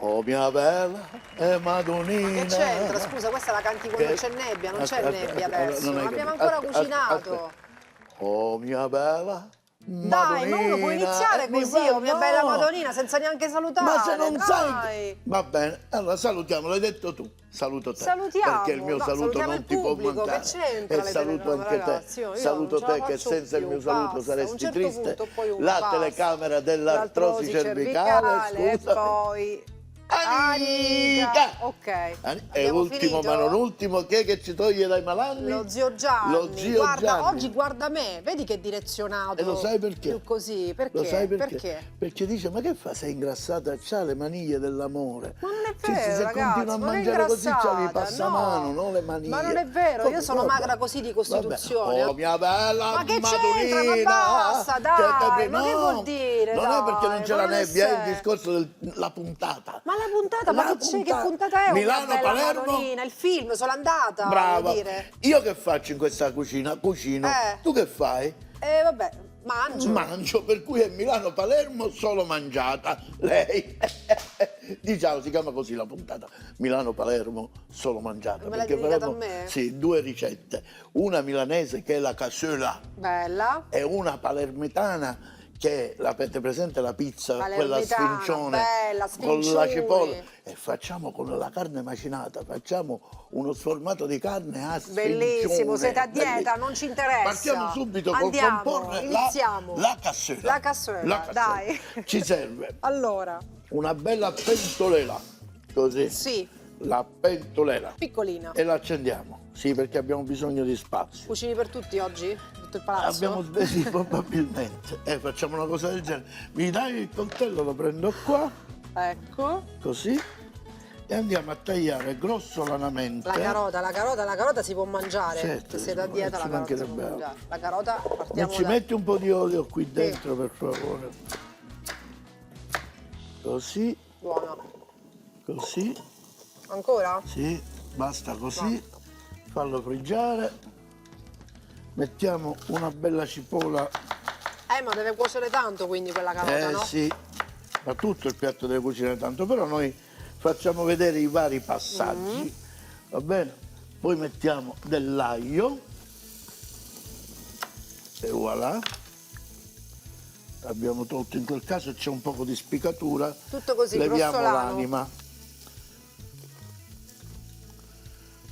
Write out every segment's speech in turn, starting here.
Oh mia bella Madonnina. Ma che c'entra? Scusa, questa la canti quando c'è nebbia, non c'è nebbia adesso. Non abbiamo ancora cucinato. Oh mia bella Dai, ma uno può iniziare così, oh mia bella Madonnina, senza neanche salutare. Ma se non dai. sai... Va bene, allora salutiamo, l'hai detto tu. Saluto te. Salutiamo. Perché il mio No, saluto salutiamo non il ti può pubblico, mancare. che c'entra E le saluto telecamere, anche te. ragazzi, io Saluto non ce la te che faccio senza il più, mio saluto basta. A un saresti certo triste. punto poi uno La basta. telecamera dell'artrosi cervicale, e scusa. poi... Anica! Ok, E abbiamo ultimo finito? ma non ultimo, chi è che ci toglie dai malanni? Lo zio Gianni. Lo zio Guarda, Gianni. oggi guarda me, vedi che direzionato. E lo sai perché? Più così, perché? Lo sai perché? Perché dice, ma che fa? Sei ingrassata, c'ha le maniglie dell'amore. Ma non è Cioè, vero, se ragazzi, continua a non è mangiare così, c'ha ingrassata, i passamano, non le maniglie. Ma non è vero, io sono magra così di costituzione. Vabbè. Oh, mia bella Ma che Madonnina! c'entra? Ma basta, dai, ma che no, vuol dire? Non è perché non c'è la nebbia, è il discorso della puntata. Ma la puntata, ma che puntata è? Milano, Una bella Palermo. Madonnina, il film, sono andata. Brava. Voglio dire. Io che faccio in questa cucina? Cucino. Tu che fai? Vabbè, mangio. Mangio, per cui è Milano-Palermo solo mangiata. Lei. Diciamo, si chiama così la puntata. Milano-Palermo solo mangiata. Me l'hai perché dedicata Palermo, a me? sì, due ricette. Una milanese che è la cassola. Bella. E una palermitana che avete presente la pizza, quella Palermitana, sfincione, bella, con la sfincione. cipolla. E facciamo con la carne macinata, facciamo uno sformato di carne a sfincione. Bellissimo, siete a dieta, Bellissimo. non ci interessa. Partiamo subito Andiamo, col comporre iniziamo. la cassola. La cassola, dai. Ci serve Allora. una bella pentolella, così. Sì. La pentolella. Piccolina. E la accendiamo, sì, perché abbiamo bisogno di spazio. Cucini per tutti oggi? Tutto il palazzo? Abbiamo spesi probabilmente. Facciamo una cosa del genere. Mi dai il coltello, lo prendo qua. Ecco. Così. E andiamo a tagliare grossolanamente. La carota si può mangiare. Certo, Se siete a dieta ci la carota si può mancherebbe mangiare. La carota Ma partiamo ci da... metti un po' di olio qui dentro, per favore. Così, Buono. così. Ancora? Sì, basta così. Fallo friggere. Mettiamo una bella cipolla. Ma deve cuocere tanto quindi quella carota, no? Sì, ma tutto il piatto deve cucinare tanto, però noi facciamo vedere i vari passaggi, va bene? Poi mettiamo dell'aglio e voilà. Abbiamo tolto, in quel caso c'è un poco di spiccatura. Tutto così, leviamo grossolano. l'anima.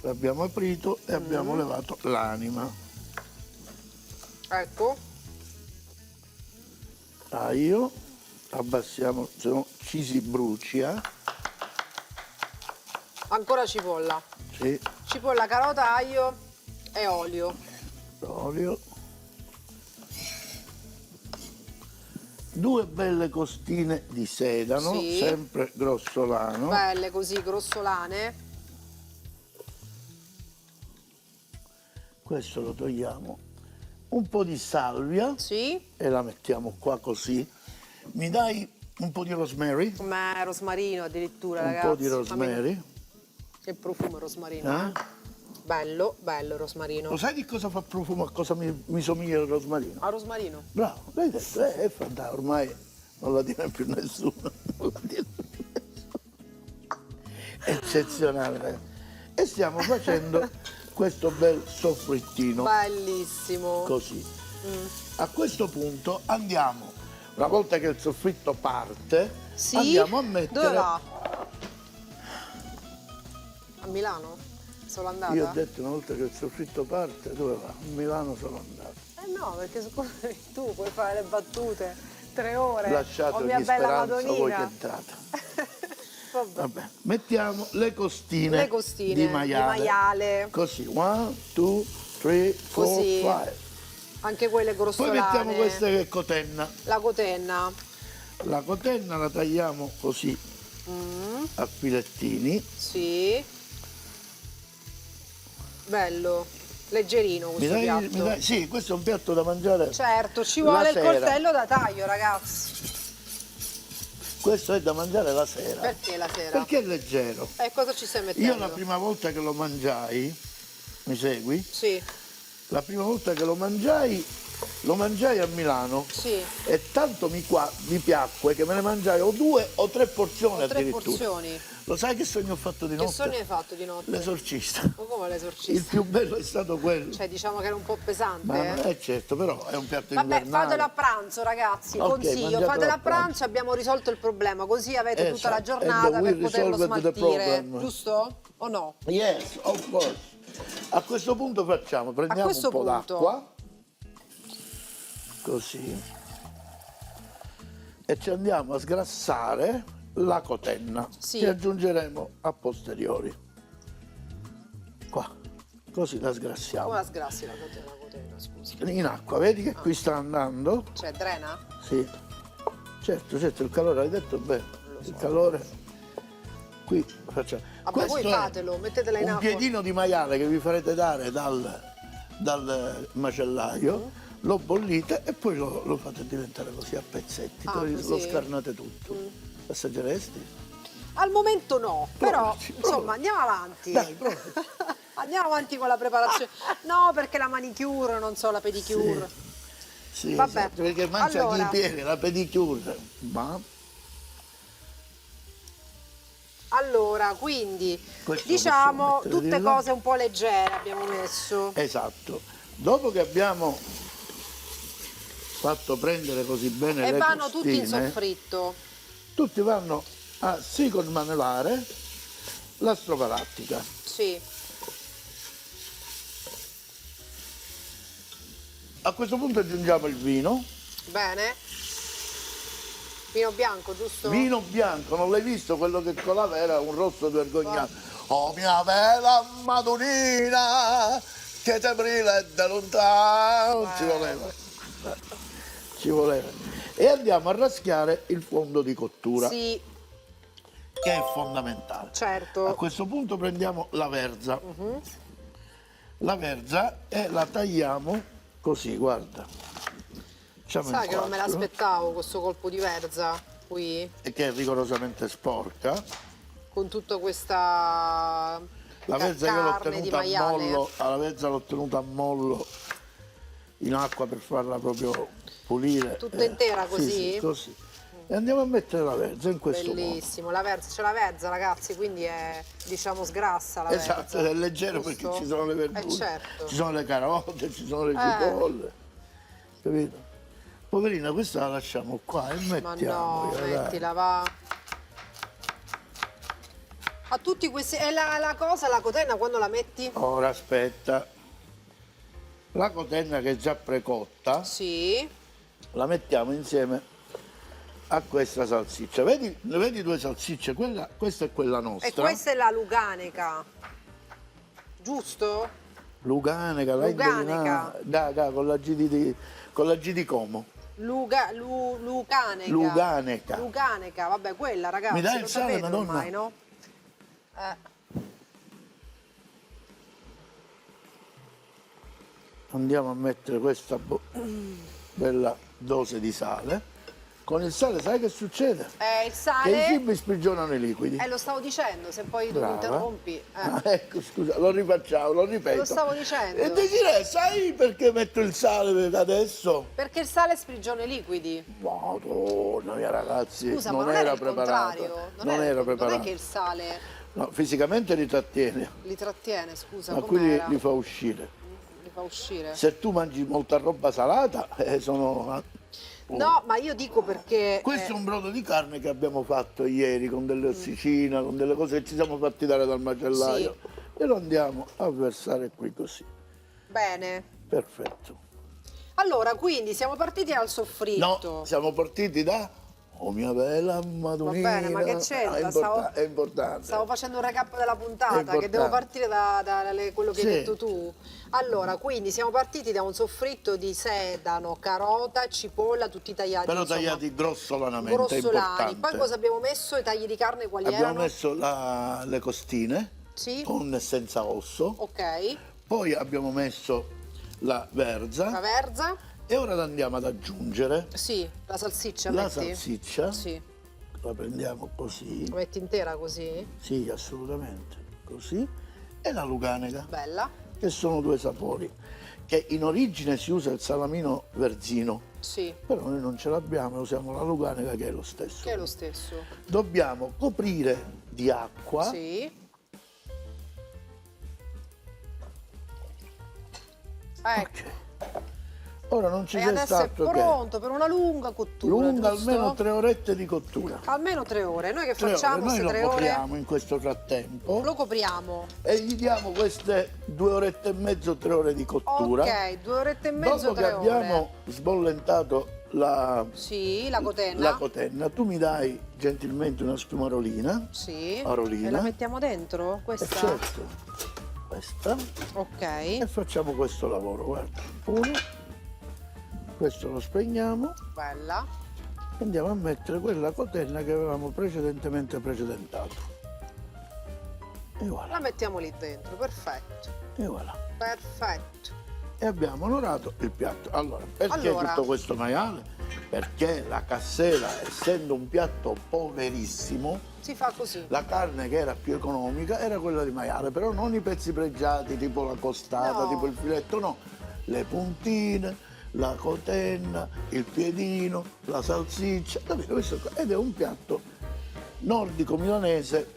L'abbiamo aprito e abbiamo levato l'anima. Ecco. Aglio, abbassiamo, se no ci si brucia. Ancora cipolla. Sì, Cipolla, carota, aglio e olio. olio. Due belle costine di sedano, Sì. sempre grossolano. Belle così, grossolane. Questo lo togliamo. Un po' di salvia Sì. e la mettiamo qua così. Mi dai un po' di rosemary? Come rosmarino addirittura, Un ragazzi. po' di rosemary. Che profumo rosmarino, Bello, bello il rosmarino. Lo sai di cosa fa profumo, a cosa mi somiglia il rosmarino? A rosmarino. Bravo, l'hai detto, è fantastico, ormai non la dirà più nessuno. Non la dirà più nessuno. Eccezionale. E stiamo facendo questo bel soffrittino. Bellissimo. Così. A questo punto andiamo, una volta che il soffritto parte, Sì? andiamo a mettere... Dove va? A Milano? Sono andata? Io ho detto una volta che il soffritto parte, dove va? A Milano sono andato. No, perché tu puoi fare le battute 3 ore. Lasciategli mia bella speranza voi che Madonnina. entrate. Vabbè. Vabbè, mettiamo le costine, di maiale. Così, 1, 2, 3, 4, Così. 5. Anche quelle Poi grossolane. mettiamo questa che è cotenna. La cotenna. La cotenna la tagliamo così a filettini. Sì. Bello. Leggerino questo piatto. Sì, questo è un piatto da mangiare. Certo, ci vuole il sera. coltello da taglio, ragazzi. Questo è da mangiare la sera. Perché la sera? Perché è leggero. Cosa ci stai mettendo? Io la prima volta che lo mangiai, mi segui? Sì. La prima volta che lo mangiai lo mangiai a Milano Sì. e tanto mi piacque che me ne mangiai o 2 o 3 porzioni Tre addirittura. porzioni. Lo sai che sogno ho fatto di Che notte? sogno hai fatto di notte? L'esorcista. Ma come Il l'esorcista? più bello è stato quello. Cioè, diciamo che era un po' pesante. Ma certo, però è un piatto Vabbè, invernale. fatelo a pranzo, ragazzi. Ok, Consiglio, mangiatelo fatelo a a pranzo e abbiamo risolto il problema. Così avete tutta la Esatto. giornata And we per poterlo resolved the smaltire. problem. Giusto? O no? Yes, of course. A questo punto prendiamo questo un po' punto. d'acqua, così, e ci andiamo a sgrassare la cotenna, Sì. che aggiungeremo a posteriori. Qua, così la sgrassiamo. Come la sgrassi la cotena, scusa? In acqua, vedi che qui sta andando? Cioè, drena? Sì. Certo, il calore, hai detto bene. Il calore. Qui facciamo. Vabbè, Questo voi è fatela mettetela in un acqua. piedino di maiale che vi farete dare dal macellaio, lo bollite e poi lo fate diventare così a pezzetti, poi così? lo scarnate tutto. Assaggeresti? Al momento no, però Provaci, insomma provaci. andiamo avanti. Dai, provaci. Andiamo avanti con la preparazione. No, perché la manicure, non so, la pedicure. Sì, Vabbè. esatto, perché mangia Allora. i piedi, la pedicure. Ma Allora, quindi Questo diciamo possiamo mettere tutte di là. cose un po' leggere abbiamo messo. esatto. Dopo che abbiamo fatto prendere così bene E le vanno tutti in costine, soffritto. tutti vanno a sicomanellare la strofa lattica. Sì. A questo punto aggiungiamo il vino. Bene. Vino bianco, giusto? Vino bianco, non l'hai visto? Quello che colava era un rosso vergognato. Oh mia bella Madonnina, che te brilla da lontano. Ci voleva. Ci voleva. E andiamo a raschiare il fondo di cottura, Sì, che è fondamentale. A certo. questo punto prendiamo la verza. La verza e la tagliamo così, guarda. Facciamo Sai in che non me quattro, l'aspettavo questo colpo di verza qui, e che è rigorosamente sporca. con tutta questa La verza io l'ho carne di tenuta a maiale. mollo, la verza l'ho tenuta a mollo in acqua per farla proprio pulire. Tutta intera Sì, così? sì, così. E andiamo a mettere la verza in questo modo. Bellissimo, la verza, c'è la verza ragazzi, quindi è, diciamo, sgrassa la Esatto, verza. è leggero giusto? perché ci sono le verdure, certo. ci sono le carote, ci sono le cipolle, capito? Poverina, questa la lasciamo qua e Ma mettiamo. no, mettila, va. A tutti questi... E la cosa, la cotenna, quando la metti? Ora aspetta. La cotenna che è già precotta Sì. la mettiamo insieme a questa salsiccia. Vedi 2 salsicce? Questa è quella nostra. E questa è la luganeca, giusto? Luganeca, l'hai Luganeca. indovinata? Con la G di Como. Lucaneca. Luganeca. Luganeca, vabbè, quella ragazzi, Mi dai il lo sale, sapete Madonna? ormai, no? Andiamo a mettere questa bella dose di sale. Con il sale sai che succede? Il Che i sale, cibi sprigionano i liquidi. lo stavo dicendo, se poi tu mi Brava. interrompi. Ah, ecco, scusa, lo rifacciamo, lo ripeto. Lo stavo dicendo. E Desiree, sai perché metto il sale adesso? Perché il sale sprigiona i liquidi. Madonna mia ragazzi, Scusa, non ma non era il preparato. contrario. Non era Non è preparato. che il sale No, fisicamente li trattiene, li trattiene, scusa, ma qui com'era? li fa uscire. Li fa uscire. Se tu mangi molta roba salata, sono... No, ma io dico perché... Questo è un brodo di carne che abbiamo fatto ieri con delle ossicine, con delle cose che ci siamo fatti dare dal macellaio. E lo andiamo a versare qui così. Bene. Perfetto. Allora, quindi siamo partiti al soffritto. No, siamo partiti da... Oh mia bella Madonnina. Va bene, ma che c'entra? È importante. Stavo facendo un recap della È puntata, importante. che devo partire da quello che Sì. hai detto tu. Allora, quindi siamo partiti da un soffritto di sedano, carota, cipolla, tutti tagliati. Però insomma, tagliati grossolanamente, è grossolani. importante. Poi cosa abbiamo messo? I tagli di carne quali Abbiamo erano? messo le costine, Sì. con e senza osso. Ok. Poi abbiamo messo la verza. La verza? E ora la andiamo ad aggiungere. Sì. La salsiccia La metti? salsiccia. Sì. La prendiamo così. La metti intera così? Sì, assolutamente. Così. E la luganeca, Bella. che sono 2 sapori che in origine si usa il salamino verzino, Sì, però noi non ce l'abbiamo e usiamo la luganica che è lo stesso. che è lo stesso. Dobbiamo coprire di acqua. Sì. Ecco. Ok. Ora non ci E sia adesso è stato che pronto per una lunga cottura. lunga giusto? almeno 3 orette di cottura. Almeno 3 ore. Noi che 3 ore. facciamo Noi queste lo 3 ore? copriamo in questo frattempo Lo copriamo. e gli diamo queste 2 orette e mezzo, 3 ore di cottura. Ok, 2 orette e mezzo, Dopo che 3 ore. abbiamo sbollentato Sì, la cotenna. la cotenna, tu mi dai gentilmente una schiumarolina. Sì. Arolina. E la mettiamo dentro? Questa? Certo, questa. Ok. E facciamo questo lavoro, guarda. Uno, questo lo spegniamo Bella. e andiamo a mettere quella cotenna che avevamo precedentemente precedentato. E La voilà, mettiamo lì dentro, perfetto. e voilà. Perfetto. E abbiamo onorato il piatto. Allora, perché Allora. tutto questo maiale? Perché la cassera, essendo un piatto poverissimo, Si fa così. la carne che era più economica era quella di maiale, però non i pezzi pregiati, tipo la costata, No. tipo il filetto, no. Le puntine, la cotenna, il piedino, la salsiccia, capito? Questo qua. Ed è un piatto nordico milanese.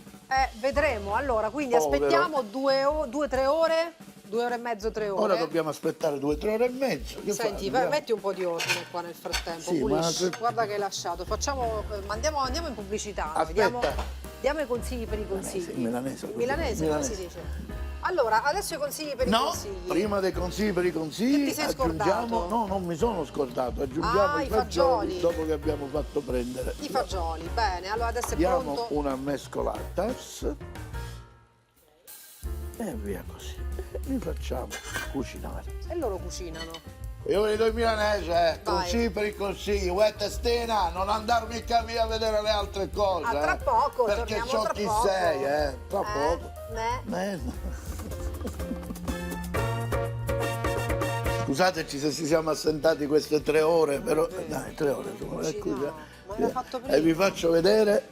Vedremo. Allora, quindi Povero. aspettiamo 2-3 ore, 2 ore e mezzo, 3 ore. Ora dobbiamo aspettare 2-3 ore e mezzo. Che Senti, fai? metti un po' di ordine qua nel frattempo, Sì, pulisci. ma- Guarda che hai lasciato. Facciamo, andiamo in pubblicità. noi. Aspetta. Diamo i consigli per i consigli. Milanese, Milanese, come si dice? Allora, adesso i consigli per i No, consigli. prima dei consigli per i consigli Che ti sei aggiungiamo, scordato? no, non mi sono scordato, aggiungiamo Ah, i i fagioli fagioli. dopo che abbiamo fatto prendere. I fagioli, bene. Allora adesso è Diamo pronto. una mescolata e via così. E li facciamo cucinare. E loro cucinano. Io vedo il milanese, Vai. consigli per i consigli, uè testina, non andare mica via a vedere le altre cose. Ah, tra poco, perché torniamo so tra chi poco. sei, tra poco. Ne? Scusateci se ci siamo assentati queste 3 ore, però dai, 3 ore insomma, Cucina. scusa. Ma l'hai fatto prima? E vi faccio vedere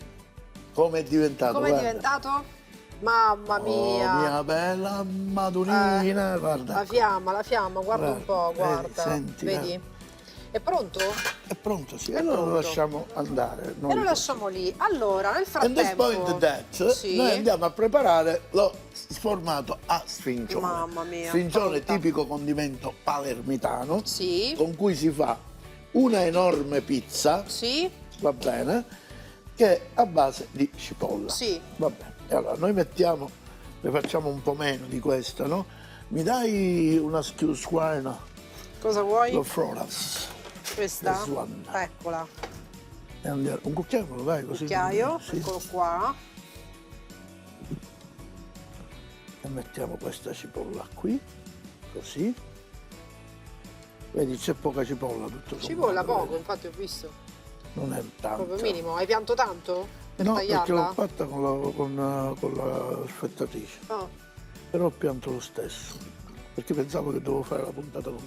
come è diventato. Come è guarda. diventato? Mamma Oh, mia. mia bella madurina, guarda. La fiamma, guarda un po', Guarda, guarda. vedi, senti, Vedi? È pronto? È pronto, sì. Allora lo pronto. lasciamo andare. E lo lasciamo lì. Allora, nel And this frattempo... point that, Sì. noi andiamo a preparare lo sformato a sfincione. Mamma mia, Sfincione pronta. tipico condimento palermitano, Sì. con cui si fa una enorme pizza, Sì? va bene, che è a base di cipolla. Sì. Va bene. E allora noi mettiamo, ne facciamo un po' meno di questa, no? Mi dai una schiusquarna, Cosa vuoi? lo froras. Questa? this one. Eccola. E andiamo, un cucchiaio me lo dai così? Cucchiaio, Sì. eccolo qua. E mettiamo questa cipolla qui, così. Vedi, c'è poca cipolla tutto sommato. Cipolla poco, vedi? infatti ho visto. Non è tanto. Proprio minimo. Hai pianto tanto? Per No, perché l'ho tagliarla? fatta con la sfettatrice. Ah, Però ho pianto lo stesso. Perché pensavo che dovevo fare la puntata con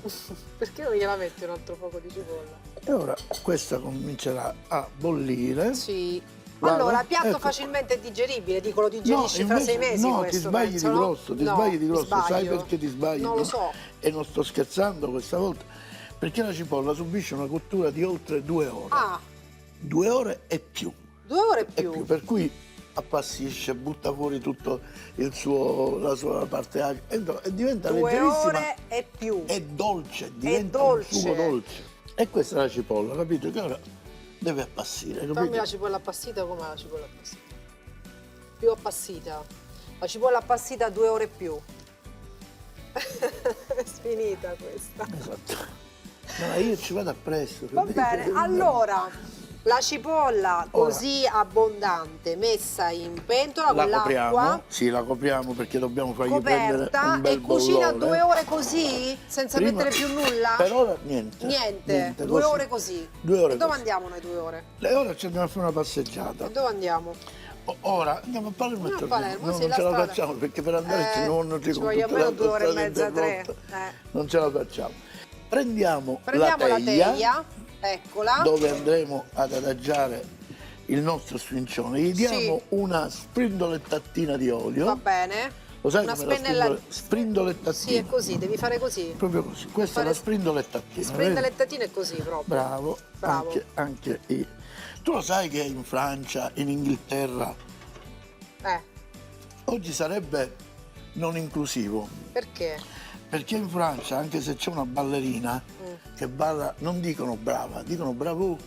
perché non gliela metti un altro poco di cipolla? E ora questa comincerà a bollire. Sì. Guarda, Allora, piatto ecco. facilmente digeribile, dico lo digerisci fra 6 mesi no, questo, ti sbagli penso, di no? grosso, ti No, sbagli di grosso. Sai sbaglio. perché ti sbagli? Non lo so. E non sto scherzando questa volta. Perché la cipolla subisce una cottura di oltre 2 ore. Ah, 2 ore e più. 2 ore E più. Per cui appassisce, butta fuori tutto la sua parte acida e diventa 2 leggerissima. ore e più. È dolce, diventa dolce. un sugo dolce. E questa è la cipolla, capito? Che ora deve appassire, Fammi capito? la cipolla appassita, com'è la cipolla appassita? Più appassita. La cipolla appassita 2 ore e più. È finita questa. Esatto. No, io ci vado appresso. Va bene, allora la cipolla così abbondante messa in pentola la con copriamo, l'acqua sì, la copriamo perché dobbiamo fargli prendere coperta un bel e cucina bollone. 2 ore così senza Prima- mettere più nulla? Per ora niente. Niente, 2 così. ore così. 2 ore E dove così. andiamo noi 2 ore? E ora ci andiamo a fare una passeggiata. E dove andiamo? Ora andiamo a Palermo e No, a torniamo. Palermo, No, sì, non la ce la strada. facciamo perché per andare ci ci voglio almeno 2 ore e mezza, 3. Non ce la facciamo. Prendiamo Prendiamo la teglia, teglia, eccola. dove andremo ad adagiare il nostro sfincione. Gli diamo Sì. una sprindolettattina di olio. Va bene. Lo sai Una come la spennella... sprindolettatina? Sì, è così, devi fare così. Proprio così. Questa è Fare- la sprindolettatina. Sprendelettatine è così proprio. Bravo. Bravo. Anche io. Tu lo sai che in Francia, in Inghilterra, oggi sarebbe non inclusivo. Perché? Perché in Francia, anche se c'è una ballerina che balla, non dicono brava, dicono bravo,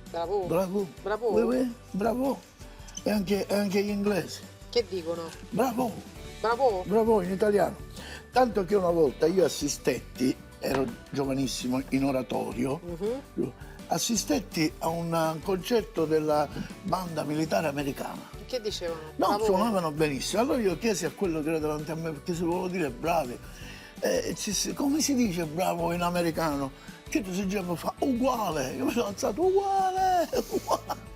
Bravo. bravo, Bravo. oui, oui, bravo. E anche gli inglesi, Che dicono? bravo, Bravo. bravo in italiano. Tanto che una volta io assistetti, ero giovanissimo in oratorio, assistetti a un concerto della banda militare americana. Che dicevano? No, Bravo. suonavano benissimo. Allora io chiesi a quello che era davanti a me, perché se volevo dire bravi, come si dice bravo in americano? Che tu si chiama fa uguale. Io mi sono alzato uguale, uguale.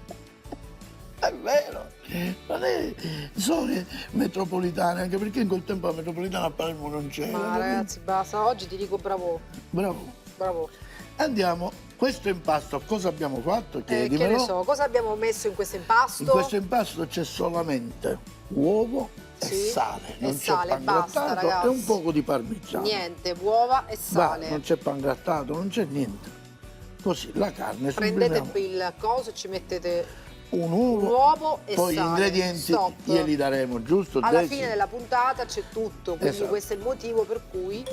È vero, non è zone metropolitane, anche perché in quel tempo la metropolitana a Palermo non c'era. Ma ragazzi, basta, oggi ti dico bravo. Bravo. Bravo. Andiamo, questo impasto cosa abbiamo fatto? Che Chiedimelo. ne so, cosa abbiamo messo in questo impasto? In questo impasto c'è solamente uovo e Sì, sale, e non c'è sale, pan basta, grattato ragazzi. e un poco di parmigiano. Niente, uova e sale. Non c'è pan grattato, non c'è niente. Così, la carne, Prendete sublimiamo il coso e ci mettete un un uovo e poi sale. gli ingredienti Stop. glieli daremo, giusto? Alla 10? fine della puntata c'è tutto, quindi Esatto. questo è il motivo per cui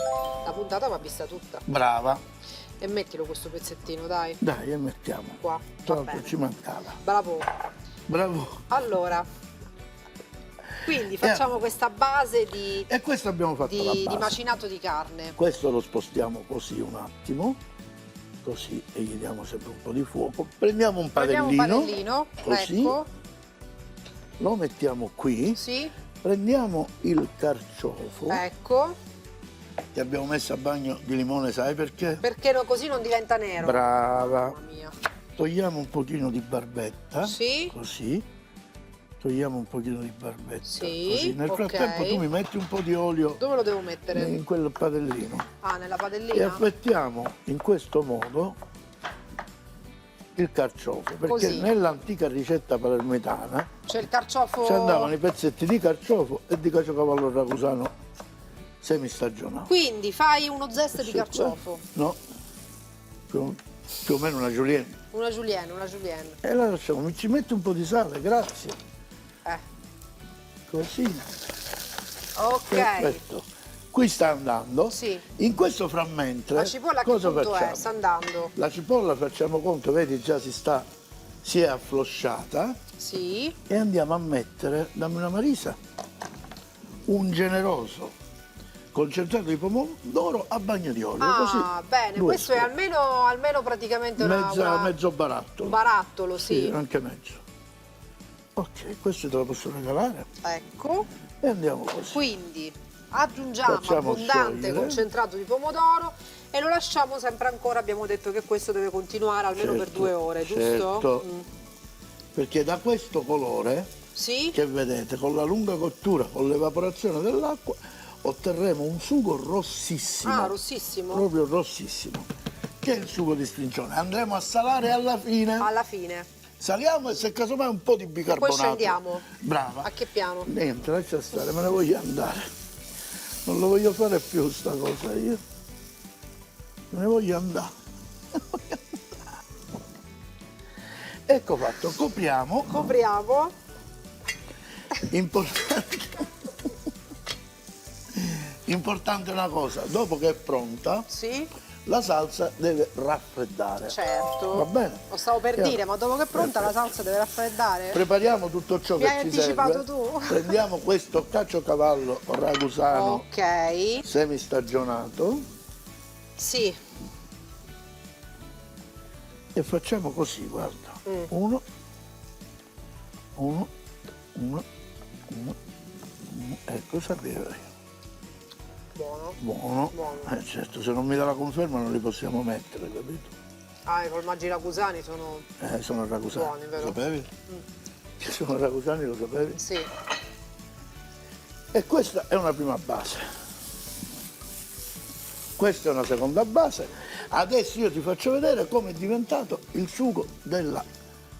la puntata va vista tutta. Brava, E mettilo questo pezzettino, dai. dai, e mettiamo. Qua, Tra va l'altro bene. ci mancava. Bravo. Bravo. Allora, quindi facciamo questa base di, E questo abbiamo fatto la di base. macinato di carne. Questo lo spostiamo così un attimo, così, e gli diamo sempre un po' di fuoco. Prendiamo un Prendiamo padellino, un padellino, così, ecco, lo mettiamo qui, sì, prendiamo il carciofo ecco, che abbiamo messo a bagno di limone, sai perché? perché così non diventa nero. Brava. Mamma mia. Togliamo un pochino di barbetta, Sì. così, togliamo un pochino di barbetta, Sì, così. Nel frattempo ok. tu mi metti un po' di olio Dove lo devo mettere? in quel padellino Ah, nella e padellina? affettiamo in questo modo il carciofo, perché Così. nell'antica ricetta palermitana C'è il carciofo. ci andavano i pezzetti di carciofo e di caciocavallo ragusano semistagionato. Quindi fai uno zest di Questo qua? carciofo. No, più o meno una julienne. Una julienne, una julienne. E la lasciamo, mi ci metti un po' di sale, grazie. Così, Ok. perfetto. Qui sta andando. Sì. In questo frammento La cipolla a che cosa punto facciamo? è? Sta andando. La cipolla facciamo conto, vedi già si è afflosciata Sì. e andiamo a mettere, dammi una Marisa, un generoso concentrato di pomodoro a bagno di olio. Ah, così, bene, due questo è scopi. almeno praticamente Mezzo barattolo. un barattolo, sì. Anche mezzo. Ok, questo te lo posso regalare. Ecco. E andiamo così. Quindi aggiungiamo Facciamo abbondante sciogliere. concentrato di pomodoro e lo lasciamo sempre ancora, abbiamo detto che questo deve continuare almeno per Certo, 2 ore, giusto? certo. Perché da questo colore Sì? che vedete, con la lunga cottura, con l'evaporazione dell'acqua, otterremo un sugo rossissimo. Ah, rossissimo? Proprio rossissimo. Che è il sugo di strincione. Andremo a salare alla fine. Alla fine. Saliamo e se casomai un po' di bicarbonato. Poi scendiamo. Brava. A che piano? Niente, lascia stare, me ne voglio andare. Non lo voglio fare più sta cosa io. Me ne voglio andare. Me ne voglio andare. Ecco fatto, copriamo. Copriamo. Importante una cosa, dopo che è pronta, Sì? la salsa deve raffreddare. Certo. Va bene? Lo stavo per Chiaro. dire, ma dopo che è pronta la salsa deve raffreddare? Prepariamo tutto ciò Mi che hai ci anticipato serve. tu. Prendiamo questo caciocavallo ragusano Ok. semistagionato Sì. e facciamo così, guarda. Mm. Uno, ecco, sapere. Buono. Buono. Buono. Certo, se non mi dà la conferma non li possiamo mettere, capito? Ah, i formaggi ragusani sono... Sono ragusani. Buoni, vero? Lo sapevi? Che sono ragusani, lo sapevi? Sì. E questa è una prima base. Questa è una seconda base. Adesso io ti faccio vedere come è diventato il sugo dello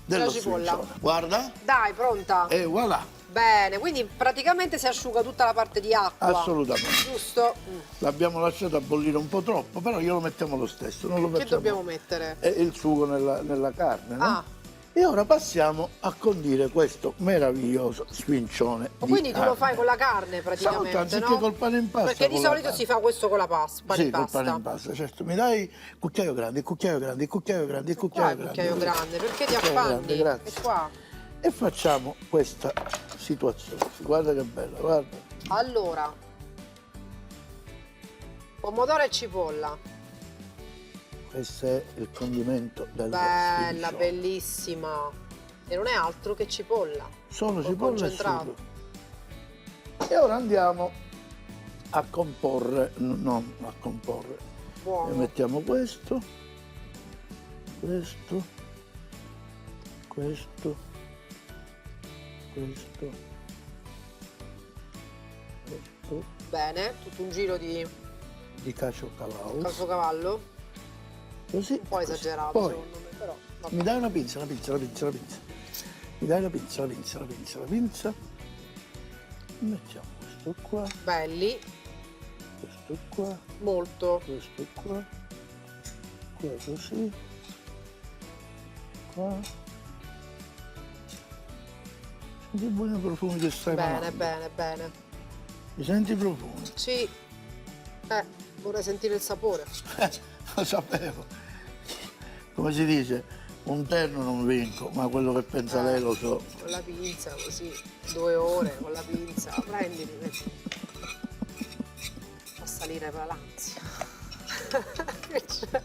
cipolla. strincione. Guarda, Dai, pronta? e voilà. Bene, quindi praticamente si asciuga tutta la parte di acqua. Assolutamente. Giusto? L'abbiamo lasciato a bollire un po' troppo, però glielo mettiamo lo stesso, non lo Che facciamo. dobbiamo mettere? Il sugo nella carne, no? Ah. E ora passiamo a condire questo meraviglioso sfincione di Quindi tu lo carne. fai con la carne praticamente, Stavolta, anziché no? col pane in pasta, Perché di con la solito carne. si fa questo con la pasta, pane Sì, in col pasta. pane in pasta, certo. Mi dai il cucchiaio grande, il cucchiaio grande, il cucchiaio grande, il Qua cucchiaio il grande. cucchiaio grande, perché ti Cucchiaio affanni? grande, grazie. È qua. E facciamo questa situazione. Guarda che bella, guarda. Allora, pomodoro e cipolla. Questo è il condimento del Bella, sfincione. bellissima. E non è altro che cipolla. Solo Col cipolla e concentrato. sugo. E ora andiamo a comporre, non a comporre. E Buono. mettiamo questo, questo, questo, questo, questo, Bene, tutto un giro di di caciocavallo. calzocavallo. Così. Un po' così. esagerato Poi secondo me, però. Vabbè. mi dai una pinza, una pinza, una pinza, una pinza. Mi dai la pinza, la pinza, la pinza, la pinza. Mettiamo questo qua, Belli, questo qua, molto. questo qua, qua così, qua. Senti i buoni profumi che stai Bene, emanando. bene, bene. Mi senti i profumi? Sì. Vorrei sentire il sapore. Lo sapevo. Come si dice, un terno non vinco, ma quello che pensa lei lo so. Con la pinza, così, 2 ore con la pinza. Prendili, metti. Fa salire per l'ansia. Che c'è?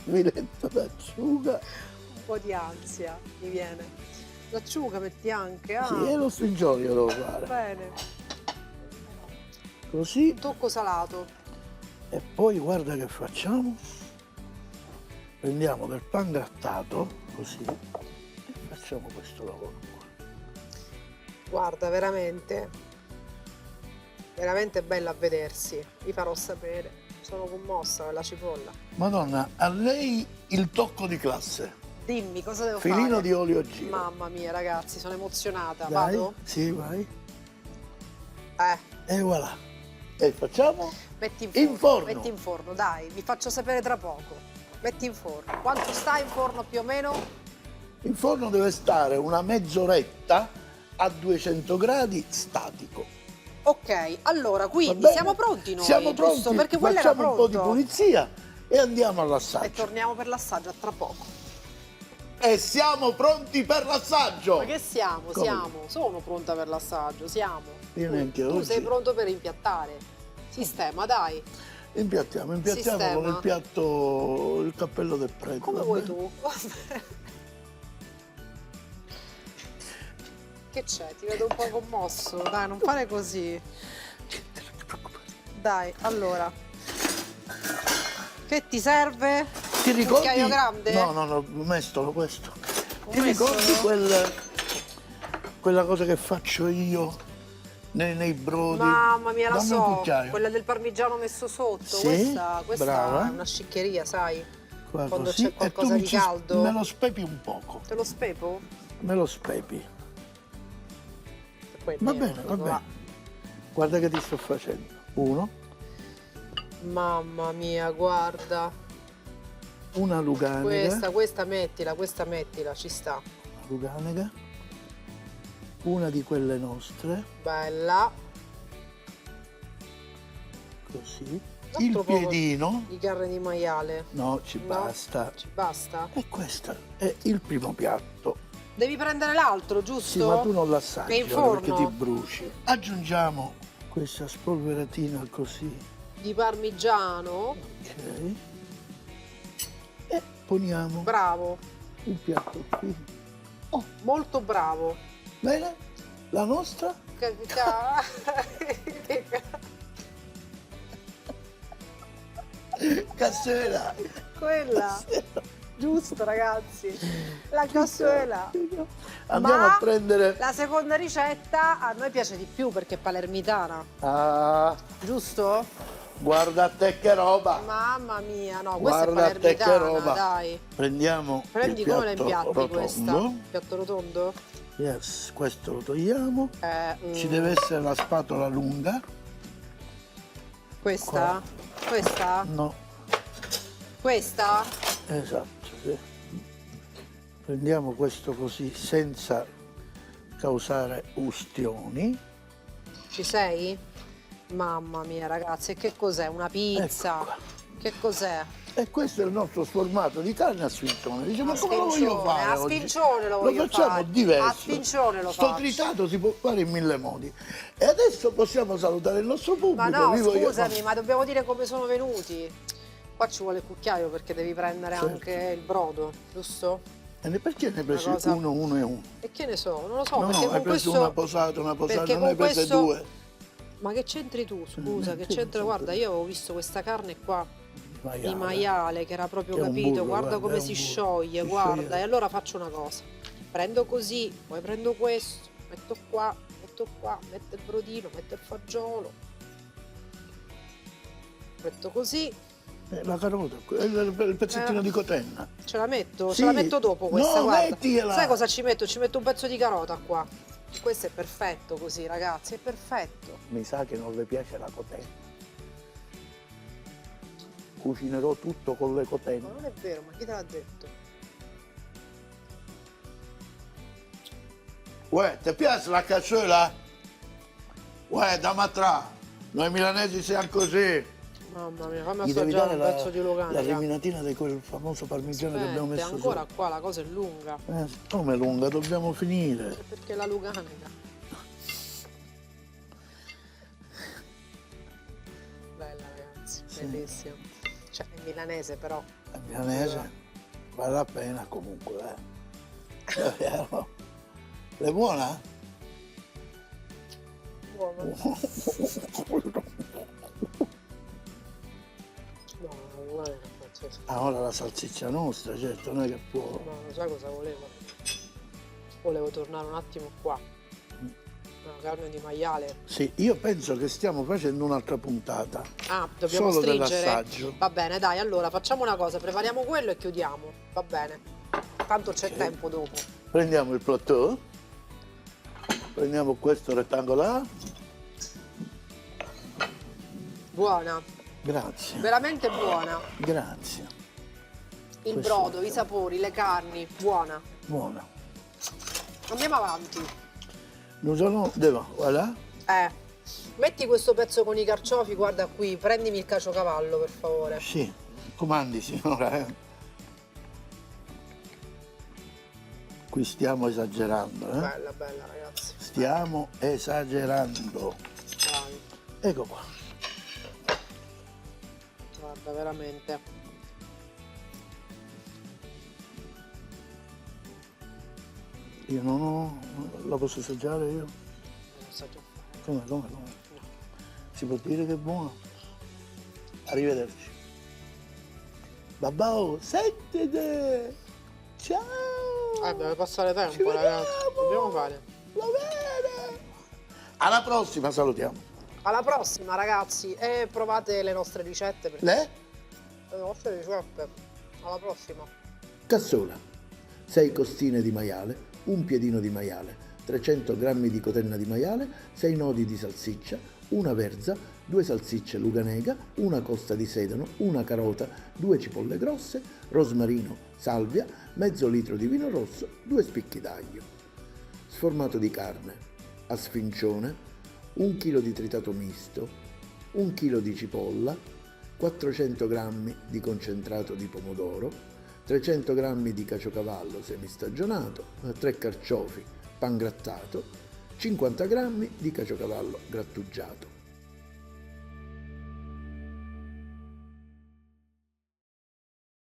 Filetto d'acciuga. Un po' di ansia mi viene. L'acciuga metti anche, ah. Sì, e lo stringione devo fare. Bene. Così. Un tocco salato. E poi guarda che facciamo. Prendiamo del pan grattato, così, e facciamo questo lavoro qua. Guarda, veramente, veramente bella a vedersi. Vi farò sapere. Sono commossa per la cipolla. Madonna, a lei il tocco di classe. Dimmi, cosa devo Filino fare? di olio a giro. Mamma mia, ragazzi, sono emozionata. Dai, Vado? sì, vai. Eh, E voilà. E facciamo? metti in In forno. forno. Metti in forno, dai, vi faccio sapere tra poco. Metti in forno. Quanto sta in forno più o meno? In forno deve stare una mezz'oretta a 200 gradi statico. Ok, allora, Va quindi bene? siamo pronti noi, Siamo giusto? pronti, Perché quello era facciamo un po' di pronto. pulizia e andiamo E all'assaggio. torniamo per l'assaggio a tra poco. E siamo pronti per l'assaggio! Ma che siamo? Come? Siamo. Sono pronta per l'assaggio, siamo. Io neanche Tu oggi. sei pronto per impiattare. Sistema, dai. Impiattiamo Sistema. con il piatto, il cappello del prete. Come va vuoi bene? tu? Che c'è? Ti vedo un po' commosso. Dai, non fare così. Non ti preoccupare. Dai, allora. Che ti serve? Ti Un ricordi? cucchiaio grande? No, mestolo questo. Ti mestolo? ricordi quella cosa che faccio io nei brodi? Mamma mia, la Dammi un so. cucchiaio. Quella del parmigiano messo sotto. Sì, Questa brava. è una sciccheria, sai? Qua Quando così. c'è E qualcosa tu di caldo. me lo spepi un poco. Te lo spepo? Me lo spepi. Poi Va meno, bene, va va. bene. Guarda che ti sto facendo. Uno, Mamma mia, guarda. una luganega. Questa mettila, ci sta. Una luganega. Una di quelle nostre. Bella. Così. Altro Il poco piedino. di carne di maiale. No, ci No? basta. Ci basta? E questo è il primo piatto. Devi prendere l'altro, giusto? Sì, ma tu non l'assaggi Che è in ora perché forno? ti bruci. Aggiungiamo questa spolveratina così, Di parmigiano. ok? E poniamo Bravo. il piatto qui. Oh, molto bravo. Bene? La nostra? Che Cassera. Quella. Giusto, ragazzi. La cassuela. Andiamo Ma a prendere... la seconda ricetta a noi piace di più perché è palermitana, Ah, giusto? guarda a te che roba. Mamma mia, no, questa Guarda è a te che palermitana, roba. dai. Prendiamo Prendi il come la piatto impiatti rotondo. questa? Piatto rotondo? Yes, questo lo togliamo. Ci deve essere la spatola lunga. Questa? Questa? No, Questa? esatto, sì. Prendiamo questo così senza causare ustioni. Ci sei? Mamma mia ragazzi, e che cos'è? Una pizza? Ecco qua. Che cos'è? E questo è il nostro sformato di carne a sfincione. Dice, ma A come lo voglio sfincione, fare a oggi? sfincione lo voglio facciamo fare. diverso. A sfincione lo Sto faccio. tritato si può fare in 1000 modi. E adesso possiamo salutare il nostro pubblico. Ma no, Vi voglio- scusami, ma dobbiamo dire come sono venuti. Qua ci vuole il cucchiaio perché devi prendere Certo. anche il brodo, giusto? Perché ne hai presi Una cosa- uno e uno? E che ne so, non lo so, No, perché no, con hai preso questo... una posata, perché non ne hai con prese questo- due. Ma che c'entri tu, scusa, che sì, c'entra? sì, Guarda, sì. io avevo visto questa carne qua Maiale. di maiale che era proprio Che è un capito, burro, guarda guarda, come è si un burro. scioglie, Si guarda. scioglie. E allora faccio una cosa, prendo così, poi prendo questo, metto qua, metto il brodino, metto il fagiolo, metto così, La carota, il pezzettino di cotenna. ce la metto, Sì. ce la metto dopo questa, No, guarda. mettigliela. Sai cosa ci metto? Ci metto un pezzo di carota qua. Questo è perfetto così, ragazzi, è perfetto. Mi sa che non le piace la cotenna. Cucinerò tutto con le Ma cotenne. non è vero, ma chi te l'ha detto? Uè, ti piace la cacciola? Uè, da matrà. Noi milanesi siamo così. Mamma mia, fammi Gli devi assaggiare dare un pezzo di Lugano. la raga. riminatina di quel famoso parmigiano che abbiamo messo ancora sopra. qua la cosa è lunga. Come lunga, dobbiamo finire. Perché la luganica. Bella ragazzi, bellissima. Cioè, è milanese però. La milanese vale la pena comunque, È vero? È buona? Buono. No, la luganica è pazzesca. Ah, ora la salsiccia nostra, certo, non è che può. No, non sai cosa volevo? Volevo tornare un attimo qua. La carne di maiale. Sì, io penso che stiamo facendo un'altra puntata. Ah, dobbiamo Solo stringere? dell'assaggio. Va bene, dai, allora facciamo una cosa, prepariamo quello e chiudiamo. Va bene. Tanto c'è Ok. tempo dopo. Prendiamo il plateau, prendiamo questo rettangolare. Buona, Grazie, veramente buona. grazie. Il Questo brodo, è- i sapori, le carni, buona. Buona. Andiamo avanti. Nous allons devant, voilà. Metti questo pezzo con i carciofi, guarda qui, prendimi il caciocavallo per favore. Sì, comandi signora, Qui stiamo esagerando, Bella, bella ragazzi. Stiamo esagerando. Bravi. Ecco qua. Guarda, veramente. Io non ho... La posso assaggiare io? Non so già fare. Come? Si può dire che è buono? Arrivederci. Babao, sentite! Ciao! Deve passare Ci tempo ragazzi. vediamo! Dobbiamo fare. Va bene! Alla prossima, salutiamo. Alla prossima ragazzi e provate le nostre ricette. Perché... Le nostre ricette. Alla prossima. Cassola, 6 costine di maiale, un piedino di maiale, 300 g di cotenna di maiale, 6 nodi di salsiccia, una verza, 2 salsicce luganega, una costa di sedano, una carota, 2 cipolle grosse, rosmarino, salvia, mezzo litro di vino rosso, 2 spicchi d'aglio. Sformato di carne, a sfincione, 1 kg di tritato misto, 1 kg di cipolla, 400 g di concentrato di pomodoro, 300 g di caciocavallo semistagionato, 3 carciofi pangrattato, 50 g di caciocavallo grattugiato.